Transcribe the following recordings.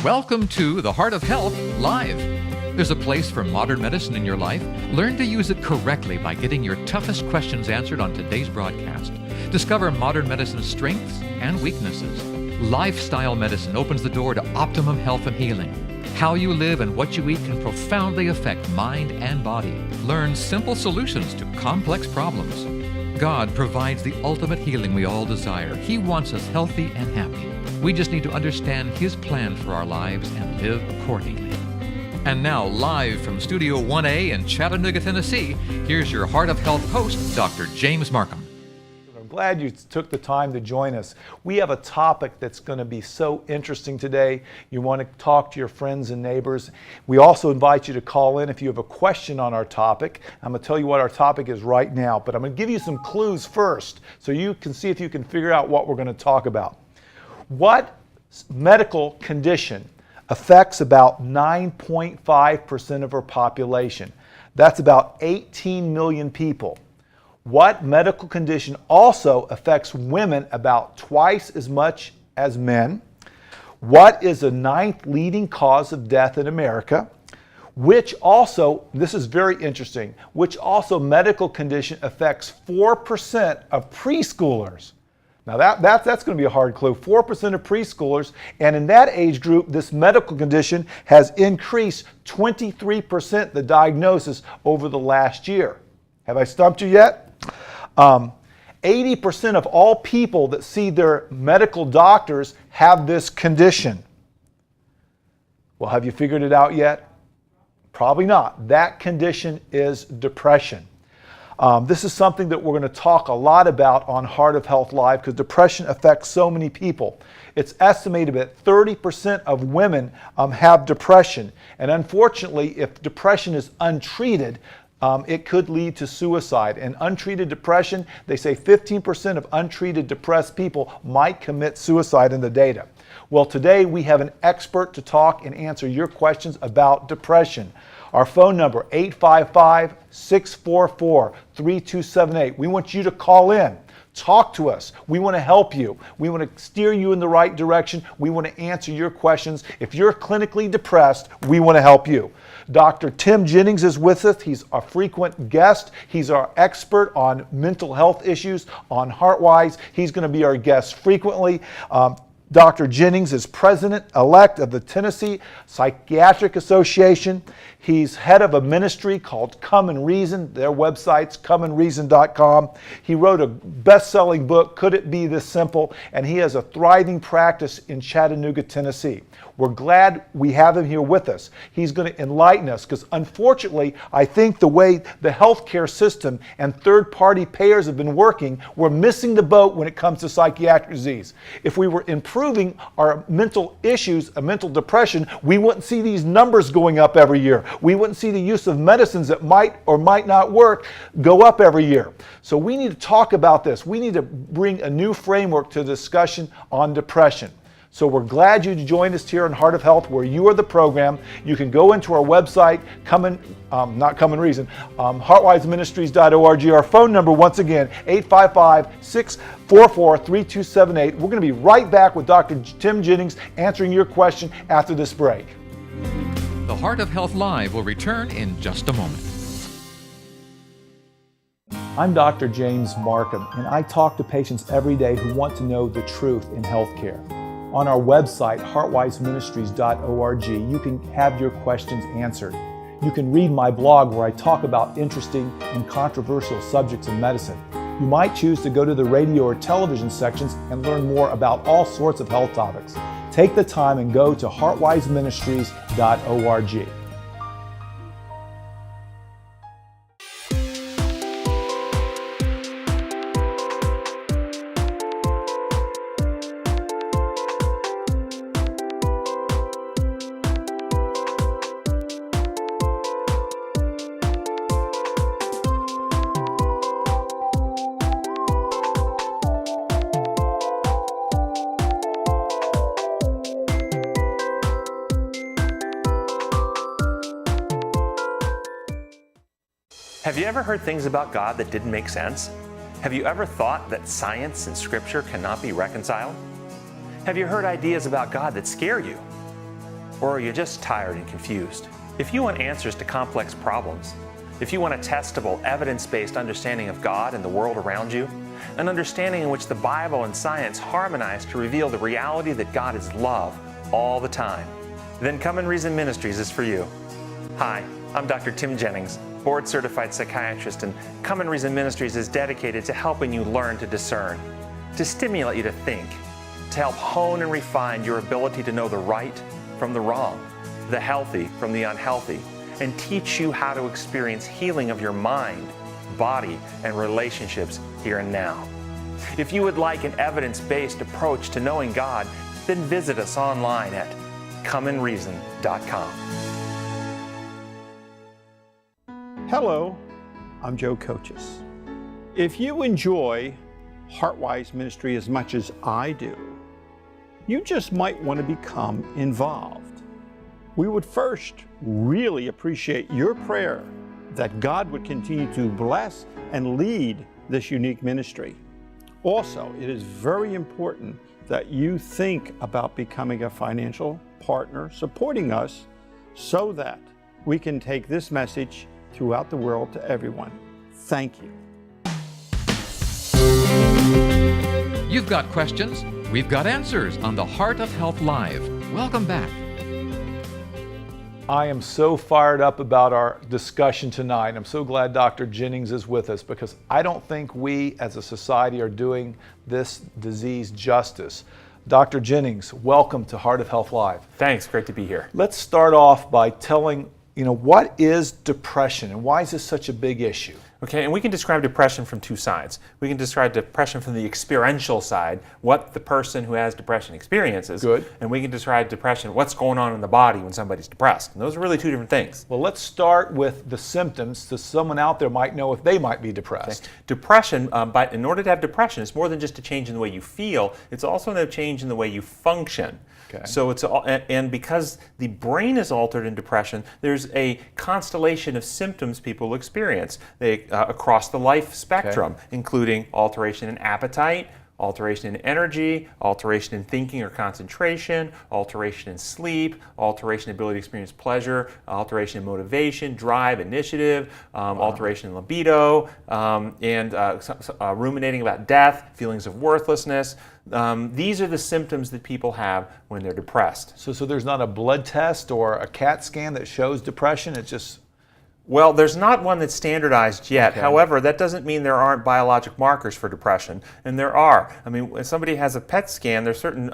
Welcome to The Heart of Health Live. There's a place for modern medicine in your life. Learn to use it correctly by getting your toughest questions answered on today's broadcast. Discover modern medicine's strengths and weaknesses. Lifestyle medicine opens the door to optimum health and healing. How you live and what you eat can profoundly affect mind and body. Learn simple solutions to complex problems. God provides the ultimate healing we all desire. He wants us healthy and happy. We just need to understand His plan for our lives and live accordingly. And now, live from Studio 1A in Chattanooga, Tennessee, here's your Heart of Health host, Dr. James Marcum. I'm glad you took the time to join us. We have a topic that's going to be so interesting today. You want to talk to your friends and neighbors. We also invite you to call in if you have a question on our topic. I'm going to tell you what our topic is right now, but I'm going to give you some clues first so you can see if you can figure out what we're going to talk about. What medical condition affects about 9.5% of our population? That's about 18 million people. What medical condition also affects women about twice as much as men? What is the 9th leading cause of death in America? Which also, this is very interesting, which also medical condition affects 4% of preschoolers? Now that's going to be a hard clue. 4% of preschoolers, and in that age group, this medical condition has increased 23% the diagnosis over the last year. Have I stumped you yet? 80% of all people that see their medical doctors have this condition. Well, have you figured it out yet? Probably not. That condition is depression. This is something that we're going to talk a lot about on Heart of Health Live because depression affects so many people. It's estimated that 30% of women have depression. And unfortunately, if depression is untreated, it could lead to suicide. And untreated depression, they say 15% of untreated depressed people might commit suicide in the data. Well, today we have an expert to talk and answer your questions about depression. Our phone number, 855-644-3278. We want you to call in. Talk to us. We want to help you. We want to steer you in the right direction. We want to answer your questions. If you're clinically depressed, we want to help you. Dr. Tim Jennings is with us. He's a frequent guest. He's our expert on mental health issues on HeartWise. He's going to be our guest frequently. Dr. Jennings is president-elect of the Tennessee Psychiatric Association. He's head of a ministry called Come and Reason. Their website's comeandreason.com. He wrote a best-selling book, Could It Be This Simple? And he has a thriving practice in Chattanooga, Tennessee. We're glad we have him here with us. He's going to enlighten us because unfortunately, I think the way the healthcare system and third-party payers have been working, we're missing the boat when it comes to psychiatric disease. If we were improving our mental issues, mental depression, we wouldn't see these numbers going up every year. We wouldn't see the use of medicines that might or might not work go up every year. So we need to talk about this. We need to bring a new framework to the discussion on depression. So we're glad you joined us here on Heart of Health, where you are the program. You can go into our website, heartwiseministries.org. Our phone number, once again, 855-644-3278. We're going to be right back with Dr. Tim Jennings answering your question after this break. The Heart of Health Live will return in just a moment. I'm Dr. James Marcum, and I talk to patients every day who want to know the truth in healthcare. On our website, heartwiseministries.org, you can have your questions answered. You can read my blog where I talk about interesting and controversial subjects in medicine. You might choose to go to the radio or television sections and learn more about all sorts of health topics. Take the time and go to heartwiseministries.org. Have you ever heard things about God that didn't make sense? Have you ever thought that science and Scripture cannot be reconciled? Have you heard ideas about God that scare you? Or are you just tired and confused? If you want answers to complex problems, if you want a testable, evidence-based understanding of God and the world around you, an understanding in which the Bible and science harmonize to reveal the reality that God is love all the time, then Come and Reason Ministries is for you. Hi, I'm Dr. Tim Jennings, board-certified psychiatrist, and Come and Reason Ministries is dedicated to helping you learn to discern, to stimulate you to think, to help hone and refine your ability to know the right from the wrong, the healthy from the unhealthy, and teach you how to experience healing of your mind, body, and relationships here and now. If you would like an evidence-based approach to knowing God, then visit us online at comeandreason.com. Hello, I'm Joe Coaches. If you enjoy Heartwise Ministry as much as I do, you just might want to become involved. We would first really appreciate your prayer that God would continue to bless and lead this unique ministry. Also, it is very important that you think about becoming a financial partner supporting us so that we can take this message throughout the world to everyone. Thank you. You've got questions, we've got answers on the Heart of Health Live. Welcome back. I am so fired up about our discussion tonight. I'm so glad Dr. Jennings is with us because I don't think we as a society are doing this disease justice. Dr. Jennings, welcome to Heart of Health Live. Thanks, great to be here. Let's start off by telling, what is depression and why is this such a big issue? Okay, and we can describe depression from two sides. We can describe depression from the experiential side, what the person who has depression experiences. Good. And we can describe depression, what's going on in the body when somebody's depressed. And those are really two different things. Well, let's start with the symptoms so someone out there might know if they might be depressed. Okay. Depression, but in order to have depression, it's more than just a change in the way you feel, it's also a change in the way you function. Okay. So and because the brain is altered in depression, there's a constellation of symptoms people experience across the life spectrum, including alteration in appetite, alteration in energy, alteration in thinking or concentration, alteration in sleep, alteration in ability to experience pleasure, alteration in motivation, drive, initiative, alteration in libido, and ruminating about death, feelings of worthlessness. These are the symptoms that people have when they're depressed. So there's not a blood test or a CAT scan that shows depression? It's just... Well, there's not one that's standardized yet. Okay. However, that doesn't mean there aren't biologic markers for depression, and there are. I mean, when somebody has a PET scan, there's certain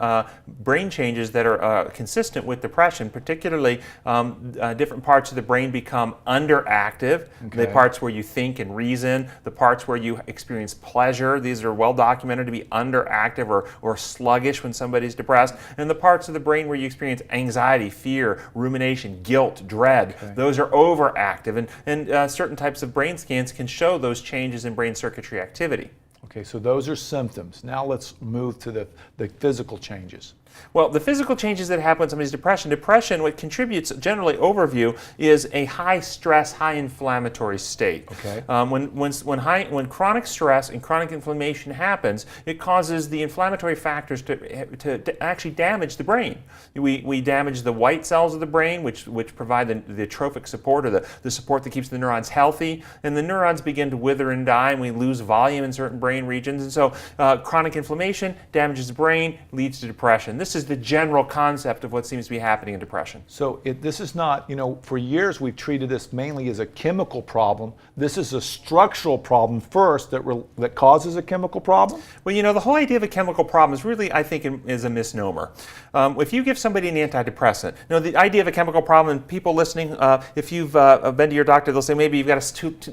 brain changes that are consistent with depression, particularly different parts of the brain become underactive, the parts where you think and reason, the parts where you experience pleasure. These are well documented to be underactive or sluggish when somebody's depressed, and the parts of the brain where you experience anxiety, fear, rumination, guilt, dread, those are overactive. And certain types of brain scans can show those changes in brain circuitry activity. Okay, so those are symptoms. Now let's move to the physical changes. Well, the physical changes that happen when somebody's depression, what contributes, generally overview, is a high stress, high inflammatory state. Okay. When chronic stress and chronic inflammation happens, it causes the inflammatory factors to actually damage the brain. We damage the white cells of the brain, which provide the trophic support or the support that keeps the neurons healthy, and the neurons begin to wither and die, and we lose volume in certain brain regions. And so chronic inflammation damages the brain, leads to depression. This is the general concept of what seems to be happening in depression. So this is not, for years we've treated this mainly as a chemical problem. This is a structural problem first that causes a chemical problem? Well, the whole idea of a chemical problem is really, I think, is a misnomer. If you give somebody an antidepressant, the idea of a chemical problem, and people listening, if you've been to your doctor, they'll say maybe you've got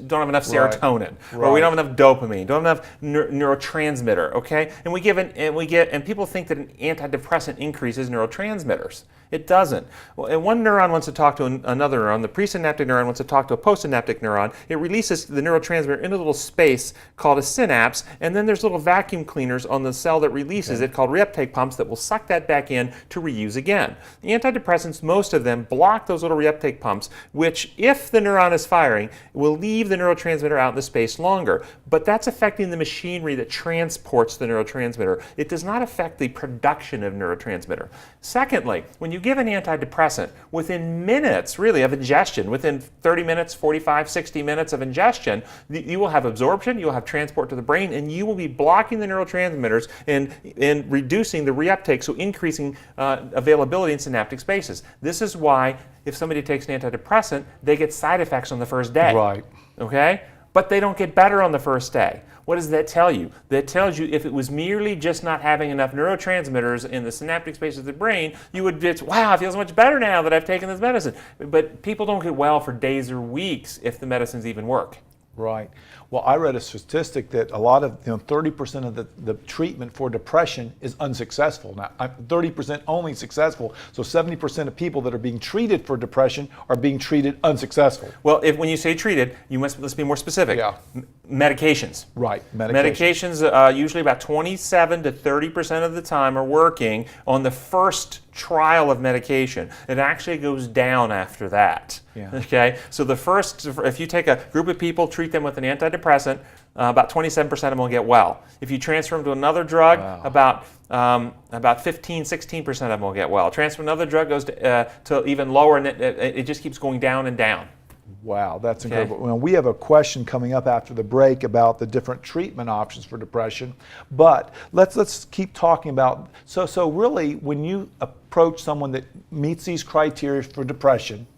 don't have enough serotonin, or we don't have enough dopamine, don't have enough neurotransmitter, okay? And people think that an antidepressant increases neurotransmitters. It doesn't. Well, and one neuron wants to talk to another neuron. The presynaptic neuron wants to talk to a postsynaptic neuron. It releases the neurotransmitter into a little space called a synapse, and then there's little vacuum cleaners on the cell that releases it called reuptake pumps that will suck that back in to reuse again. The antidepressants, most of them, block those little reuptake pumps, which, if the neuron is firing, will leave the neurotransmitter out in the space longer. But that's affecting the machinery that transports the neurotransmitter. It does not affect the production of neurotransmitter. Secondly, when you give an antidepressant, within minutes, really, of ingestion, within 30 minutes, 45, 60 minutes of ingestion, you will have absorption, you'll have transport to the brain, and you will be blocking the neurotransmitters and reducing the reuptake, so increasing availability in synaptic spaces. This is why if somebody takes an antidepressant, they get side effects on the first day. Right. Okay? But they don't get better on the first day. What does that tell you? That tells you if it was merely just not having enough neurotransmitters in the synaptic spaces of the brain, you would just, wow, I feel so much better now that I've taken this medicine. But people don't get well for days or weeks if the medicines even work. Right. Well, I read a statistic that a lot of, 30% of the treatment for depression is unsuccessful. Now, 30% only successful, so 70% of people that are being treated for depression are being treated unsuccessful. Well, when you say treated, let's be more specific. Yeah. Medications. Right, Medications usually about 27 to 30% of the time are working on the first trial of medication. It actually goes down after that. Yeah. Okay, so if you take a group of people, treat them with an antidepressant, about 27% of them will get well. If you transfer them to another drug, about 15, 16% of them will get well. Transfer another drug goes to even lower, and it just keeps going down and down. Wow, that's incredible. Well, we have a question coming up after the break about the different treatment options for depression, but let's keep talking about, so really when you approach someone that meets these criteria for depression,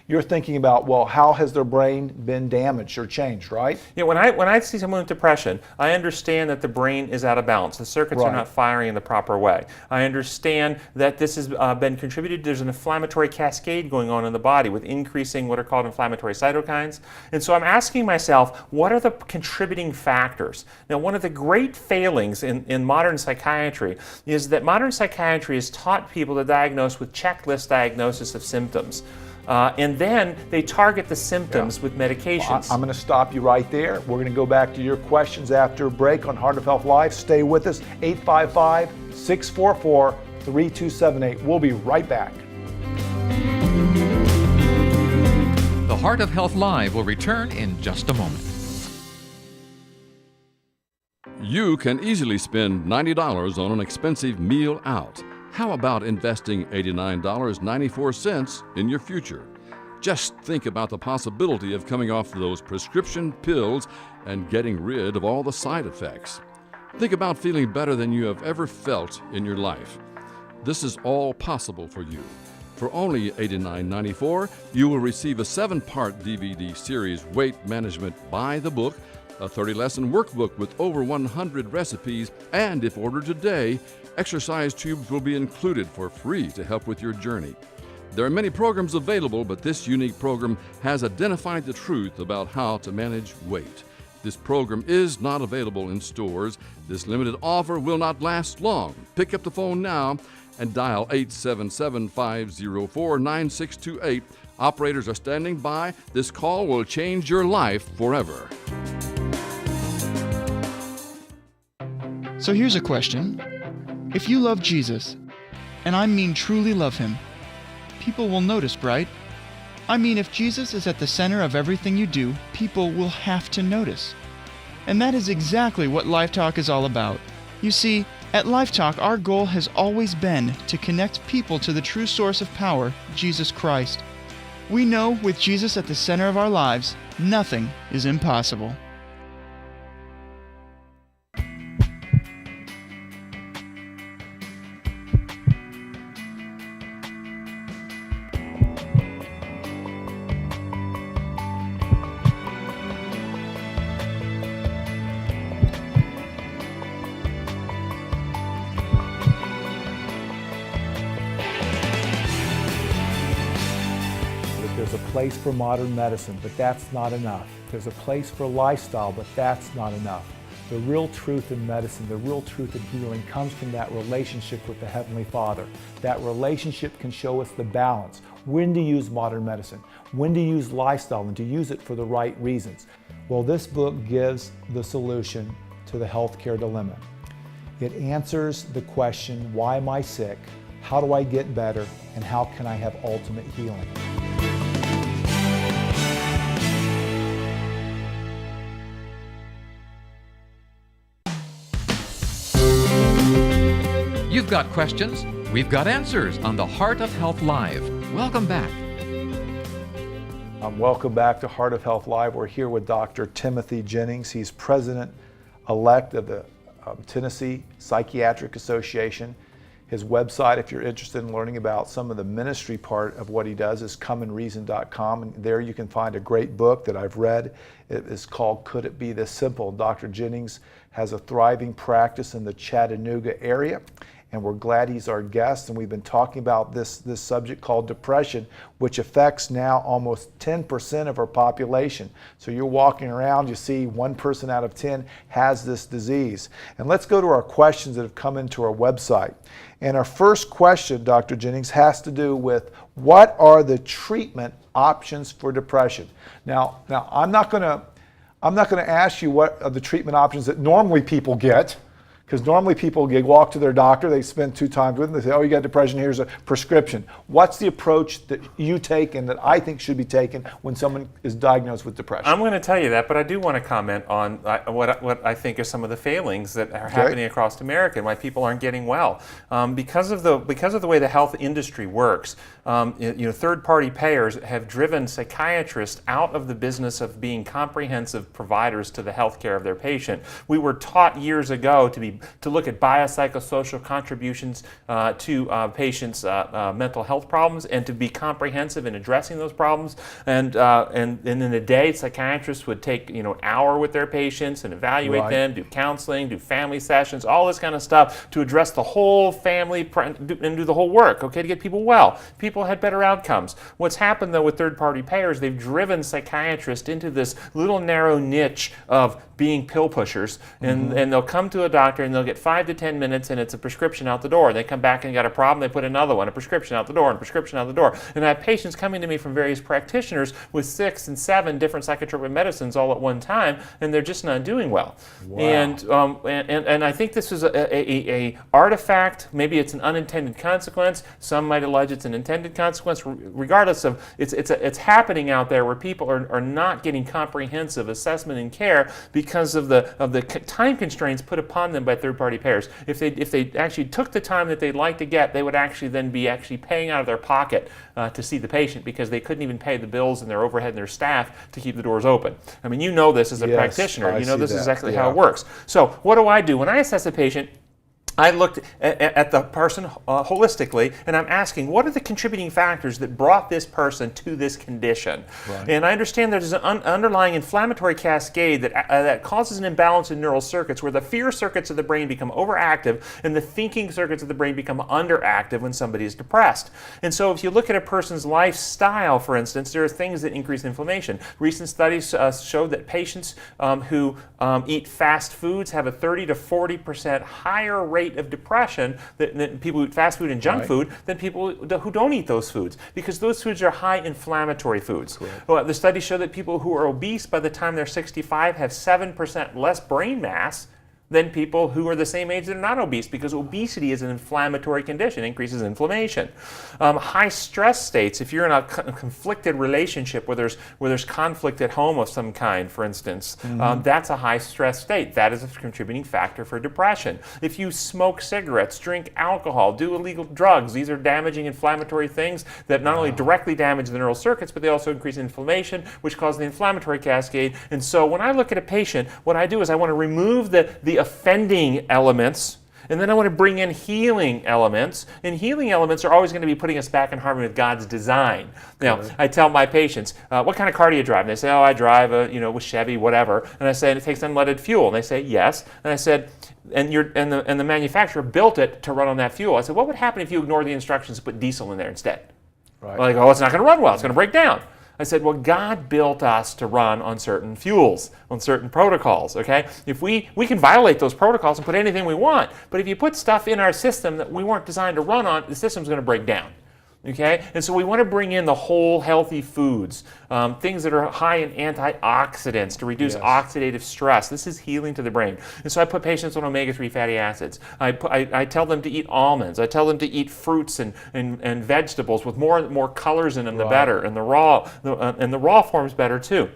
you're thinking about, well, how has their brain been damaged or changed, right? Yeah, when I see someone with depression, I understand that the brain is out of balance. The circuits are not firing in the proper way. I understand that this has been contributed. There's an inflammatory cascade going on in the body with increasing what are called inflammatory cytokines. And so I'm asking myself, what are the contributing factors? Now, one of the great failings in modern psychiatry is that modern psychiatry has taught people to diagnose with checklist diagnosis of symptoms. And then they target the symptoms with medications. Well, I'm going to stop you right there. We're going to go back to your questions after a break on Heart of Health Live. Stay with us, 855-644-3278. We'll be right back. The Heart of Health Live will return in just a moment. You can easily spend $90 on an expensive meal out. How about investing $89.94 in your future? Just think about the possibility of coming off those prescription pills and getting rid of all the side effects. Think about feeling better than you have ever felt in your life. This is all possible for you. For only $89.94, you will receive a 7-part DVD series, Weight Management by the Book, a 30-lesson workbook with over 100 recipes, and if ordered today, exercise tubes will be included for free to help with your journey. There are many programs available, but this unique program has identified the truth about how to manage weight. This program is not available in stores. This limited offer will not last long. Pick up the phone now and dial 877-504-9628. Operators are standing by. This call will change your life forever. So here's a question. If you love Jesus, and I mean truly love him, people will notice, right? I mean, if Jesus is at the center of everything you do, people will have to notice. And that is exactly what Life Talk is all about. You see, at Life Talk, our goal has always been to connect people to the true source of power, Jesus Christ. We know with Jesus at the center of our lives, nothing is impossible. There's a place for modern medicine, but that's not enough. There's a place for lifestyle, but that's not enough. The real truth in medicine, the real truth in healing comes from that relationship with the Heavenly Father. That relationship can show us the balance, when to use modern medicine, when to use lifestyle, and to use it for the right reasons. Well, this book gives the solution to the healthcare dilemma. It answers the question, why am I sick? How do I get better? And how can I have ultimate healing? You've got questions? We've got answers on the Heart of Health Live. Welcome back. Welcome back to Heart of Health Live. We're here with Dr. Timothy Jennings. He's president-elect of the Tennessee Psychiatric Association. His website, if you're interested in learning about some of the ministry part of what he does, is comeandreason.com. And there you can find a great book that I've read. It is called Could It Be This Simple? Dr. Jennings has a thriving practice in the Chattanooga area, and we're glad he's our guest. And we've been talking about this subject called depression, which affects now almost 10% of our population. So you're walking around, you see 1 person out of 10 has this disease. And let's go to our questions that have come into our website. And our first question, Dr. Jennings, has to do with what are the treatment options for depression? Now I'm not going to ask you what are the treatment options that normally people get, because normally people walk to their doctor, they spend 2 times with them, they say, oh, you got depression, here's a prescription. What's the approach that you take and that I think should be taken when someone is diagnosed with depression? I'm going to tell you that, but I do want to comment on what I think are some of the failings that are happening across America and why people aren't getting well. Because of the way the health industry works, third-party payers have driven psychiatrists out of the business of being comprehensive providers to the health care of their patient. We were taught years ago to look at biopsychosocial contributions to patients' mental health problems and to be comprehensive in addressing those problems. And in a day, psychiatrists would take an hour with their patients and evaluate them, do counseling, do family sessions, all this kind of stuff to address the whole family and do the whole work, to get people well. People had better outcomes. What's happened though with third-party payers, they've driven psychiatrists into this little narrow niche of being pill pushers, and they'll come to a doctor and they'll get 5 to 10 minutes and it's a prescription out the door. They come back and got a problem, they put another one, a prescription out the door, and a prescription out the door. And I have patients coming to me from various practitioners with 6 and 7 different psychotropic medicines all at one time, and they're just not doing well. Wow. And I think this is a artifact, maybe it's an unintended consequence. Some might allege it's an intended consequence. Regardless of, it's happening out there where people are not getting comprehensive assessment and care because of the time constraints put upon them by third-party payers. If they actually took the time that they'd like to get, they would actually then be paying out of their pocket to see the patient, because they couldn't even pay the bills and their overhead and their staff to keep the doors open. I mean, you know this as a practitioner. You know this is exactly how it works. So what do I do? When I assess a patient, I looked at the person holistically, and I'm asking, what are the contributing factors that brought this person to this condition? Right. And I understand there's an underlying inflammatory cascade that causes an imbalance in neural circuits, where the fear circuits of the brain become overactive and the thinking circuits of the brain become underactive when somebody is depressed. And so if you look at a person's lifestyle, for instance, there are things that increase inflammation. Recent studies show that patients who eat fast foods have a 30 to 40% higher rate of depression than people who eat fast food and junk food than people who don't eat those foods, because those foods are high inflammatory foods. Well, the studies show that people who are obese by the time they're 65 have 7% less brain mass than people who are the same age that are not obese, because obesity is an inflammatory condition, increases inflammation. High stress states, if you're in a conflicted relationship where there's conflict at home of some kind, for instance, that's a high stress state. That is a contributing factor for depression. If you smoke cigarettes, drink alcohol, do illegal drugs, these are damaging inflammatory things that not only directly damage the neural circuits, but they also increase inflammation, which causes the inflammatory cascade. And so when I look at a patient, what I do is I want to remove the offending elements, and then I want to bring in healing elements. And healing elements are always going to be putting us back in harmony with God's design. Now, I tell my patients, what kind of car do you drive? And they say, oh, I drive with Chevy, whatever. And I say, and it takes unleaded fuel. And they say, yes. And I said, and the manufacturer built it to run on that fuel. I said, what would happen if you ignore the instructions and put diesel in there instead? Right. Well, they go, oh, it's not going to run well. It's going to break down. I said, well, God built us to run on certain fuels, on certain protocols, okay? If we can violate those protocols and put anything we want, but if you put stuff in our system that we weren't designed to run on, the system's going to break down. Okay, and so we want to bring in the whole healthy foods, things that are high in antioxidants to reduce oxidative stress. This is healing to the brain. And so I put patients on omega-3 fatty acids. I tell them to eat almonds. I tell them to eat fruits and vegetables with more colors in them, the better, and the raw form's better too.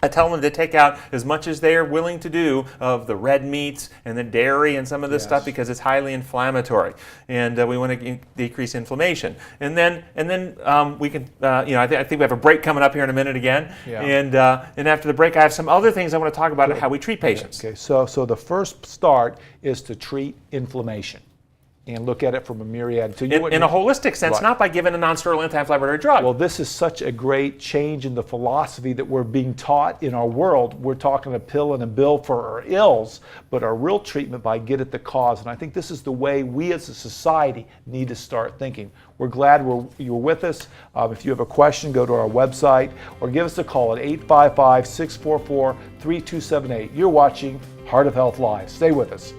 I tell them to take out as much as they are willing to do of the red meats and the dairy and some of this stuff because it's highly inflammatory, and we want to decrease inflammation. And then we can, I think we have a break coming up here in a minute again. Yeah. And after the break, I have some other things I want to talk about how we treat patients. Okay. So the first start is to treat inflammation and look at it from a myriad. In a holistic sense, not by giving a non-steroidal anti-inflammatory drug. Well, this is such a great change in the philosophy that we're being taught in our world. We're talking a pill and a bill for our ills, but our real treatment by get at the cause. And I think this is the way we as a society need to start thinking. We're glad you're with us. If you have a question, go to our website or give us a call at 855-644-3278. You're watching Heart of Health Live. Stay with us.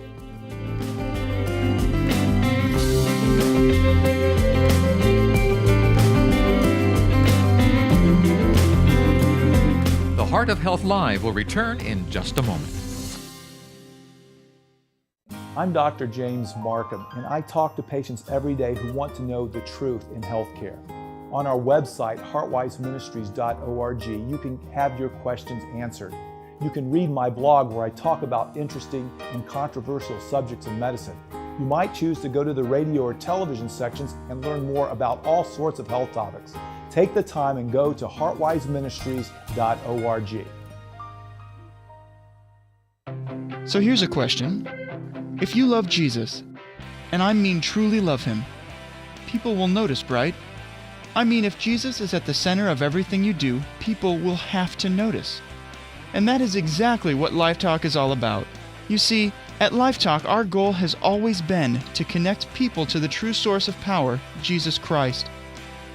The Heart of Health Live will return in just a moment. I'm Dr. James Marcum, and I talk to patients every day who want to know the truth in healthcare. On our website, heartwiseministries.org, you can have your questions answered. You can read my blog where I talk about interesting and controversial subjects in medicine. You might choose to go to the radio or television sections and learn more about all sorts of health topics. Take the time and go to heartwiseministries.org. So here's a question. If you love Jesus, and I mean truly love him, people will notice, right? I mean, if Jesus is at the center of everything you do, people will have to notice. And that is exactly what Life Talk is all about. You see, at Life Talk, our goal has always been to connect people to the true source of power, Jesus Christ.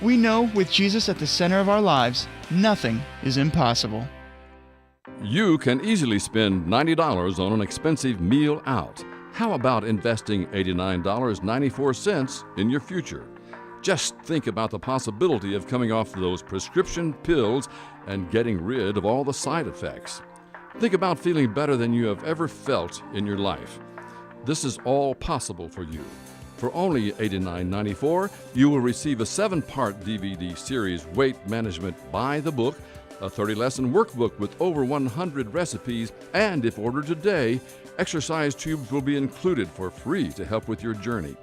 We know with Jesus at the center of our lives, nothing is impossible. You can easily spend $90 on an expensive meal out. How about investing $89.94 in your future? Just think about the possibility of coming off those prescription pills and getting rid of all the side effects. Think about feeling better than you have ever felt in your life. This is all possible for you. For only $89.94, you will receive a 7-part DVD series, Weight Management by the Book, a 30-lesson workbook with over 100 recipes, and if ordered today, exercise tubes will be included for free to help with your journey.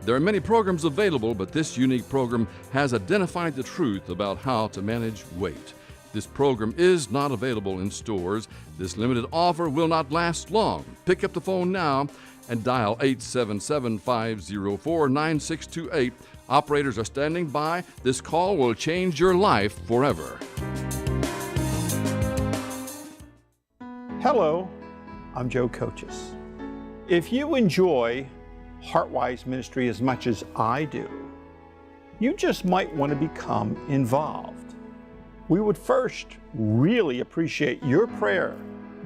There are many programs available, but this unique program has identified the truth about how to manage weight. This program is not available in stores. This limited offer will not last long. Pick up the phone now and dial 877-504-9628. Operators are standing by. This call will change your life forever. Hello, I'm Joe Coaches. If you enjoy Heartwise Ministry as much as I do, you just might want to become involved. We would first really appreciate your prayer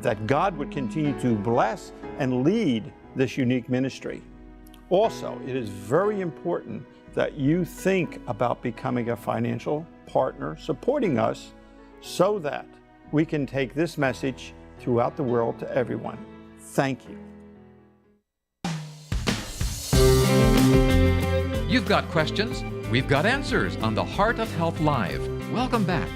that God would continue to bless and lead this unique ministry. Also, it is very important that you think about becoming a financial partner, supporting us, so that we can take this message throughout the world to everyone. Thank you. You've got questions, we've got answers on the Heart of Health Live. Welcome back.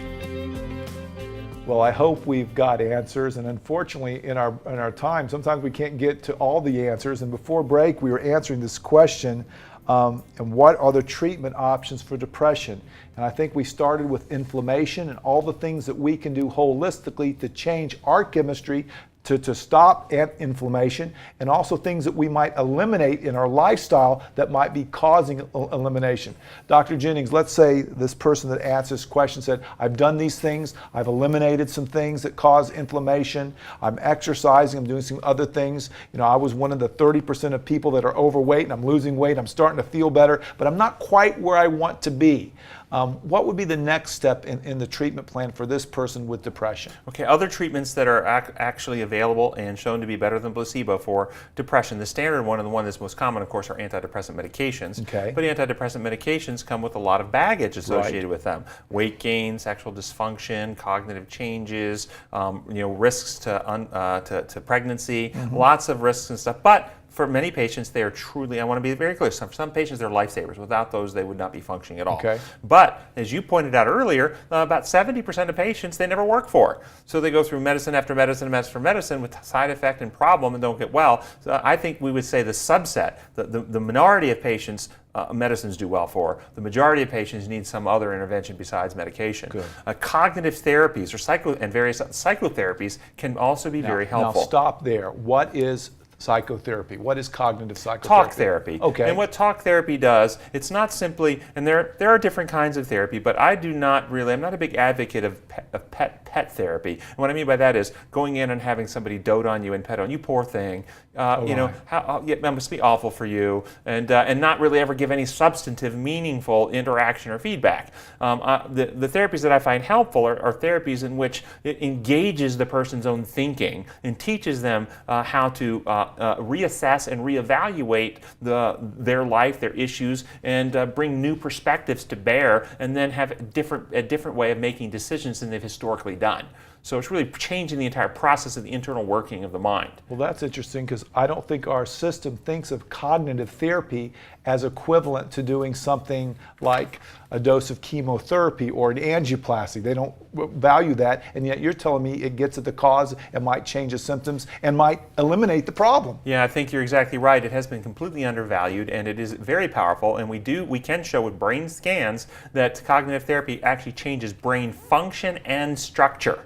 Well, I hope we've got answers, and unfortunately in our time, sometimes we can't get to all the answers. And before break, we were answering this question, and what are the treatment options for depression? And I think we started with inflammation and all the things that we can do holistically to change our chemistry to stop inflammation, and also things that we might eliminate in our lifestyle that might be causing elimination. Dr. Jennings, let's say this person that asked this question said, I've done these things, I've eliminated some things that cause inflammation, I'm exercising, I'm doing some other things. You know, I was one of the 30% of people that are overweight and I'm losing weight, I'm starting to feel better, but I'm not quite where I want to be. What would be the next step in the treatment plan for this person with depression? Okay, other treatments that are actually available and shown to be better than placebo for depression. The standard one and the one that's most common, of course, are antidepressant medications. Okay. But antidepressant medications come with a lot of baggage associated with them. Weight gain, sexual dysfunction, cognitive changes, risks to pregnancy, lots of risks and stuff. But for many patients, they are truly, I want to be very clear, some patients they're lifesavers. Without those, they would not be functioning at all. Okay. But as you pointed out earlier, about 70% of patients they never work for. So they go through medicine after medicine after medicine with side effect and problem and don't get well. So I think we would say the subset, the minority of patients, medicines do well for. The majority of patients need some other intervention besides medication. Good. Cognitive therapies and various psychotherapies can also be very helpful. Now stop there. What is psychotherapy? What is cognitive psychotherapy? Talk therapy. Okay. And what talk therapy does, it's not simply, and there are different kinds of therapy, but I'm not a big advocate of pet therapy. And what I mean by that is going in and having somebody dote on you and pet on you, poor thing. That must be awful for you, and not really ever give any substantive, meaningful interaction or feedback. The therapies that I find helpful are therapies in which it engages the person's own thinking and teaches them how to reassess and reevaluate their life, their issues, and bring new perspectives to bear, and then have a different way of making decisions than they've historically done. So it's really changing the entire process of the internal working of the mind. Well, that's interesting because I don't think our system thinks of cognitive therapy as equivalent to doing something like a dose of chemotherapy or an angioplasty. They don't value that, and yet you're telling me it gets at the cause, it might change the symptoms, and might eliminate the problem. Yeah, I think you're exactly right. It has been completely undervalued, and it is very powerful, and we can show with brain scans that cognitive therapy actually changes brain function and structure.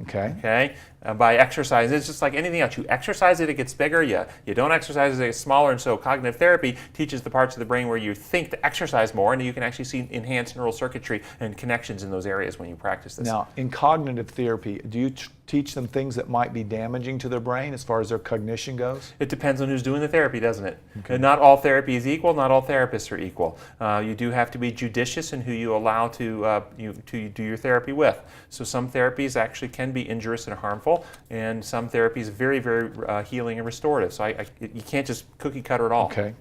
Okay. By exercise. It's just like anything else. You exercise it, it gets bigger. You don't exercise it, it gets smaller. And so cognitive therapy teaches the parts of the brain where you think to exercise more, and you can actually see enhanced neural circuitry and connections in those areas when you practice this. Now, in cognitive therapy, do you teach them things that might be damaging to their brain as far as their cognition goes? It depends on who's doing the therapy, doesn't it? Okay. Not all therapy is equal. Not all therapists are equal. You do have to be judicious in who you allow to do your therapy with. So some therapies actually can be injurious and harmful, and some therapies very, very healing and restorative. So you can't just cookie cutter it all. Okay.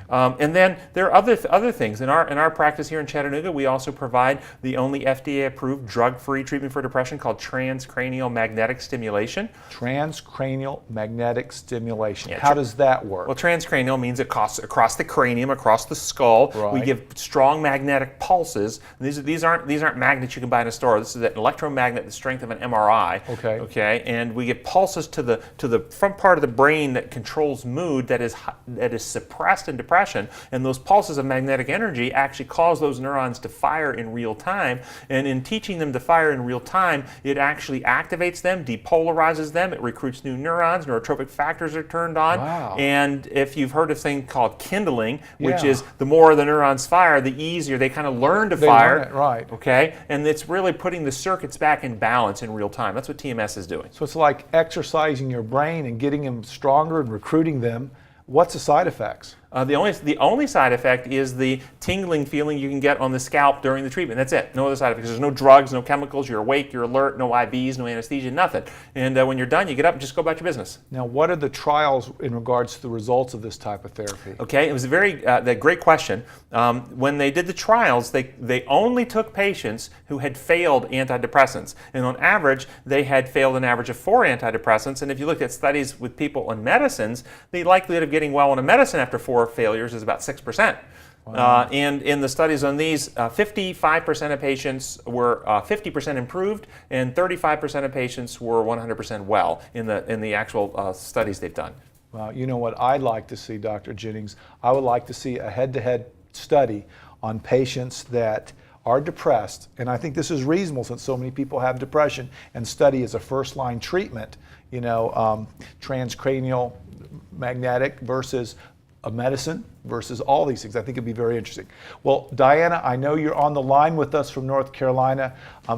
And then there are other things. In our practice here in Chattanooga, we also provide the only FDA-approved drug-free treatment for depression called transcranial magnetic stimulation. Transcranial magnetic stimulation. Yeah, How does that work? Well, transcranial means it goes across the cranium, across the skull. Right. We give strong magnetic pulses. These aren't magnets you can buy in a store. This is an electromagnet the strength of an MRI. Okay. And we give pulses to the front part of the brain that controls mood that is suppressed in depression. And those pulses of magnetic energy actually cause those neurons to fire in real time. And in teaching them to fire in real time, it actually activates them, depolarizes them. It recruits new neurons. Neurotropic factors are turned on. Wow. And if you've heard of a thing called kindling, which is the more the neurons fire, the easier they kind of learn to fire. Learn it, right. Okay. And it's really putting the circuits back in balance in real time. That's what TMS is doing. So it's like exercising your brain and getting them stronger and recruiting them. What's the side effects? The only side effect is the tingling feeling you can get on the scalp during the treatment. That's it. No other side effects. There's no drugs, no chemicals. You're awake, you're alert, no IVs, no anesthesia, nothing. And when you're done, you get up and just go about your business. Now, what are the trials in regards to the results of this type of therapy? Okay, it was a great question. When they did the trials, they only took patients who had failed antidepressants. And on average, they had failed an average of 4 antidepressants. And if you looked at studies with people on medicines, the likelihood of getting well on a medicine after 4 failures is about 6%. Wow. And in the studies on these, 55% of patients were 50% improved, and 35% of patients were 100% well in the actual studies they've done. Well, you know what I'd like to see, Dr. Jennings? I would like to see a head-to-head study on patients that are depressed, and I think this is reasonable since so many people have depression, and study as a first-line treatment, transcranial magnetic versus a medicine versus all these things. I think it'd be very interesting. Well, Diana, I know you're on the line with us from North Carolina.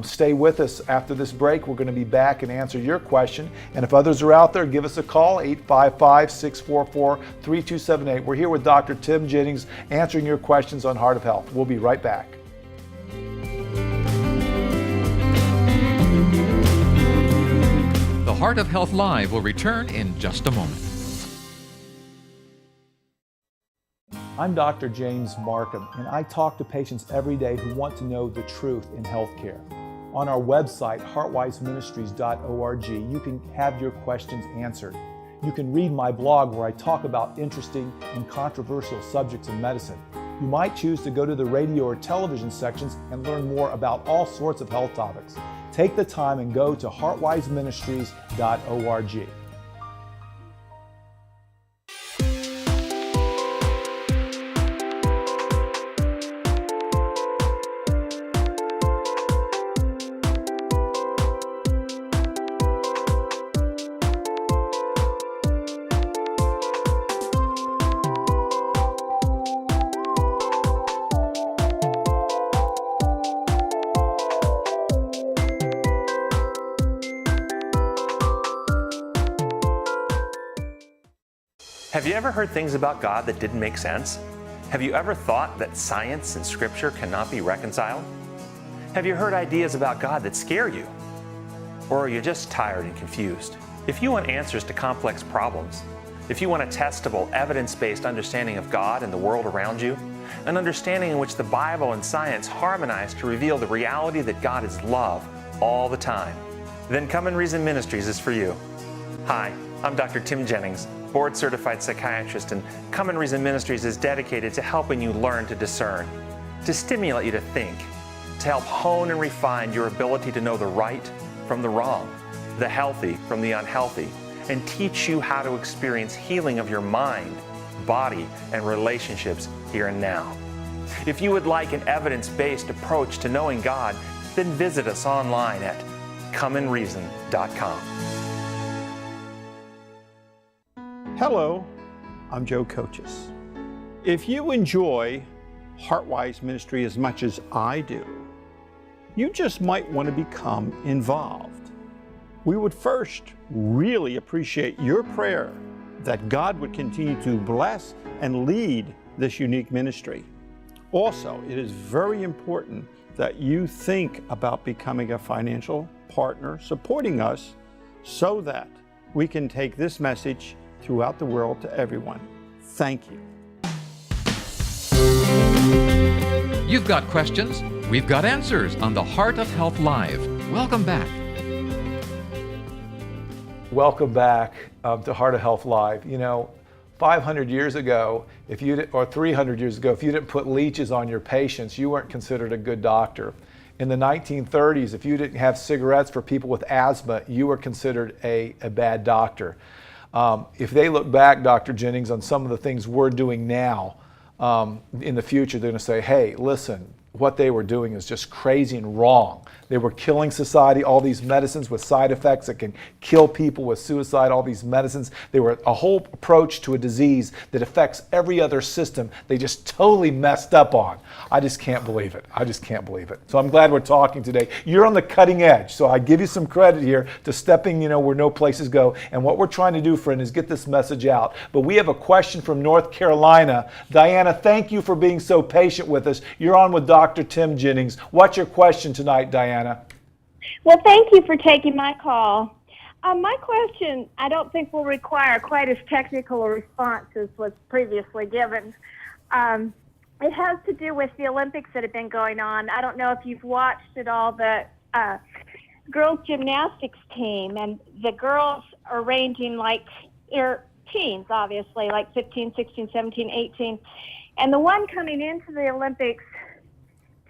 Stay with us after this break. We're going to be back and answer your question. And if others are out there, give us a call, 855-644-3278. We're here with Dr. Tim Jennings answering your questions on Heart of Health. We'll be right back. The Heart of Health Live will return in just a moment. I'm Dr. James Marcum, and I talk to patients every day who want to know the truth in healthcare. On our website, heartwiseministries.org, you can have your questions answered. You can read my blog where I talk about interesting and controversial subjects in medicine. You might choose to go to the radio or television sections and learn more about all sorts of health topics. Take the time and go to heartwiseministries.org. Have you ever heard things about God that didn't make sense? Have you ever thought that science and Scripture cannot be reconciled? Have you heard ideas about God that scare you? Or are you just tired and confused? If you want answers to complex problems, if you want a testable, evidence-based understanding of God and the world around you, an understanding in which the Bible and science harmonize to reveal the reality that God is love all the time, then Come and Reason Ministries is for you. Hi, I'm Dr. Tim Jennings, board-certified psychiatrist, and Come and Reason Ministries is dedicated to helping you learn to discern, to stimulate you to think, to help hone and refine your ability to know the right from the wrong, the healthy from the unhealthy, and teach you how to experience healing of your mind, body, and relationships here and now. If you would like an evidence-based approach to knowing God, then visit us online at comeandreason.com. Hello, I'm Joe Coaches. If you enjoy Heartwise Ministry as much as I do, you just might want to become involved. We would first really appreciate your prayer that God would continue to bless and lead this unique ministry. Also, it is very important that you think about becoming a financial partner supporting us so that we can take this message throughout the world to everyone. Thank you. You've got questions, we've got answers on the Heart of Health Live. Welcome back. Welcome back to Heart of Health Live. You know, 500 years ago, or 300 years ago, if you didn't put leeches on your patients, you weren't considered a good doctor. In the 1930s, if you didn't have cigarettes for people with asthma, you were considered a bad doctor. If they look back, Dr. Jennings, on some of the things we're doing now, in the future, they're going to say, hey, listen, what they were doing is just crazy and wrong. They were killing society, all these medicines with side effects that can kill people with suicide, all these medicines. They were a whole approach to a disease that affects every other system they just totally messed up on. I just can't believe it. I just can't believe it. So I'm glad we're talking today. You're on the cutting edge, so I give you some credit here to stepping, where no places go. And what we're trying to do, friend, is get this message out. But we have a question from North Carolina. Diana, thank you for being so patient with us. You're on with Dr. Tim Jennings. What's your question tonight, Diana? Well, thank you for taking my call. My question, I don't think will require quite as technical a response as was previously given. It has to do with the Olympics that have been going on. I don't know if you've watched at all the girls' gymnastics team, and the girls are ranging they're teens, obviously, like 15, 16, 17, 18. And the one coming into the Olympics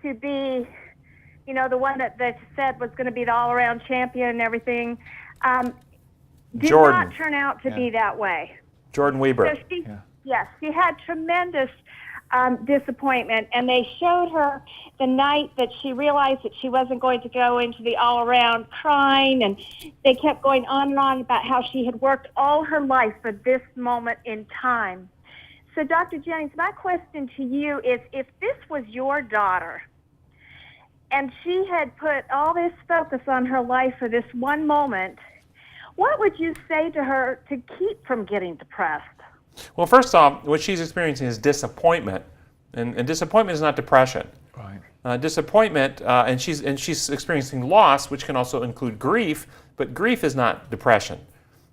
to be, the one that they said was going to be the all-around champion and everything, did not turn out to be that way. Jordan Weber. So she had tremendous disappointment, and they showed her the night that she realized that she wasn't going to go into the all-around, crying, and they kept going on and on about how she had worked all her life for this moment in time. So, Dr. Jennings, my question to you is, if this was your daughter, and she had put all this focus on her life for this one moment, what would you say to her to keep from getting depressed? Well, first off, what she's experiencing is disappointment, and disappointment is not depression. Right. Disappointment, and she's experiencing loss, which can also include grief, but grief is not depression.